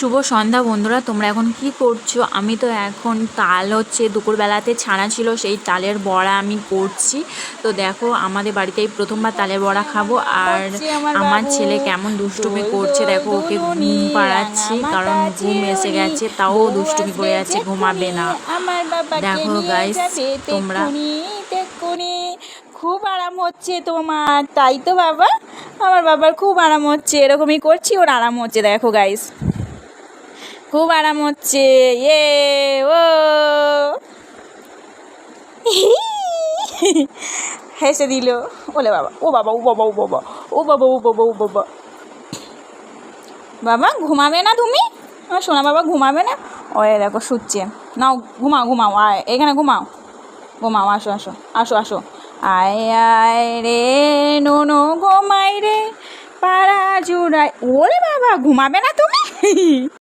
শুভ সন্ধ্যা বন্ধুরা, তোমরা এখন কি করছো? আমি তো এখন তাল হচ্ছে দুপুরবেলাতে ছানা ছিল, সেই তালের বড়া আমি করছি। তো দেখো, আমাদের বাড়িতে এই প্রথমবার তালের বড়া খাবো। আর আমার ছেলে কেমন দুষ্টুমি করছে দেখো, ওকে ঘুম পাড়াচ্ছি কারণ ঘুম এসে গেছে, তাও দুষ্টুমি করে যাচ্ছে, ঘুমাবে না। দেখো গাইস, তোমরা খুব আরাম হচ্ছে তোমার, তাই তো বাবা? আমার বাবার খুব আরাম হচ্ছে, এরকমই করছি, ওর আরাম হচ্ছে। দেখো গাইস, খুব আরাম হচ্ছে। ইয়ে ও হেসে দিল। ওলে বাবা, ও বাবা, ও বাবা, ও বাবা, ও বাবা, ও বাবা, ও বাবা। বাবা ঘুমাবে না তুমি? আমার সোনা বাবা ঘুমাবে না? ওই দেখো শুচ্ছে। নাও ঘুমাও, ঘুমাও, আয় এখানে ঘুমাও, ঘুমাও, আসো আসো আসো আসো। আয় আয় রে নোনো ঘুমাই রে পাড়া জুড়াই। ওরে বাবা, ঘুমাবে না তুমি?